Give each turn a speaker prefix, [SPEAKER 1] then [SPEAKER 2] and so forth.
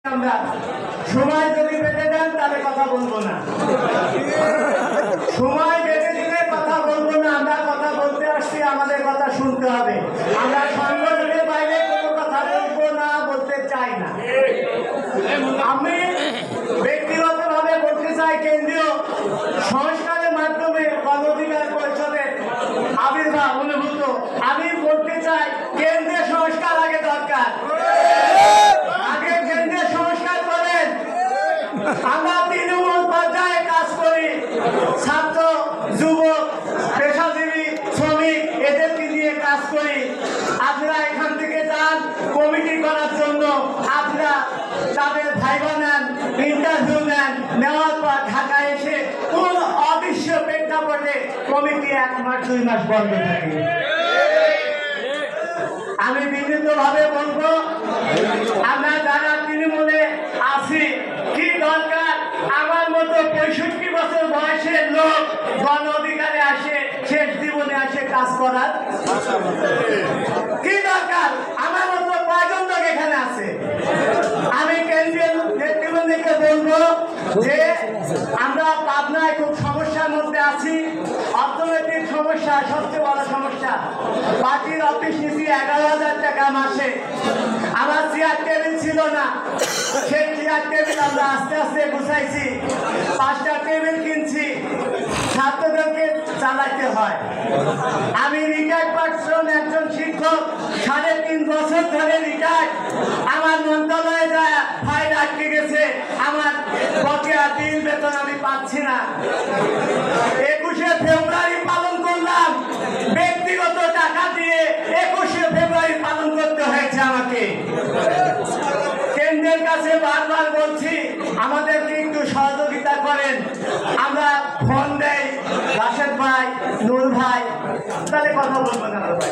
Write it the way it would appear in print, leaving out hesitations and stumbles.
[SPEAKER 1] আমরা সময় যদি বেঁধে দেন তাহলে কথা বলবো না, সময় বেঁধে দিলে কথা বলবো না। আমরা কথা বলতে আসছি, আমাদের কথা শুনতে হবে। আমরা সংগঠনের বাইরে কোনো কথা বলবো না, বলতে চাই না। আমি ব্যক্তিগতভাবে বলতে চাই, কেন্দ্রীয় সংস্কারের মাধ্যমে গণ অধিকার পরিষদের আবির্ভাব অনুভূত। আমি বলতে চাই, কেন্দ্রীয় সংস্কার আগে দরকার। আগে কেন্দ্রীয় সংস্কার করেন। আমরা তৃণমূল পর্যায়ে কাজ করি, ছাত্র, যুবক, পেশাজীবী, শ্রমিক এদেরকে নিয়ে কাজ করি। আপনারা এখান থেকে যান কমিটি করার জন্য, আপনারা তাদের ভাইবা নেন, ইন্টারভিউ নেন, নেওয়ার পর ঢাকায় এসে কোন অদৃশ্য প্রেক্ষাপটে কমিটি 1 মাস 2 মাস বন্ধ থাকে। আমি বিভিন্নভাবে বলবো, আমরা যারা তৃণমূলে আছি, কি দরকার আমার মতো 65 বছর বয়সের লোক গণ অধিকারে আসে, শেষ জীবনে আসে কাজ করার? কি দরকার? আমার মতো কয়জন লোক এখানে আছে? আমি কেন্দ্রীয় নেতৃবৃন্দকে বলবো যে আমরা পাবনায় খুব সমস্যার মধ্যে আছি। অর্থনৈতিক সমস্যা সবচেয়ে বড় সমস্যা। পার্টির অফিস নিচ্ছি 11,000 টাকা মাসে। আমার চেয়ার টেবিল ছিল না, সেই চেয়ার টেবিল আমরা আস্তে আস্তে গুছাইছি। 5টা টেবিল কিনছি, ছাত্রদেরকে চালাইতে হয়। আমি রিটায়ার্ড পার্সন, একজন শিক্ষক, 3.5 বছর ধরে রিটায়ার্ড। আমার মন্ত্রণালয়ে যা ফাইল আটকে গেছে, আমার বকেয়া বিল বেতন আমি পাচ্ছি না। 21শে ফেব্রুয়ারি পালন করলাম, ব্যক্তিগত টাকা দিয়ে 21শে ফেব্রুয়ারি পালন করতে হয়েছে আমাকে। কেন্দ্রের কাছে বারবার বলছি, আমাদেরকে একটু সহযোগিতা করেন। আমরা ফোন দেই, রাশেদ ভাই, নূর ভাই, তাহলে কথা বলবো না ভাই।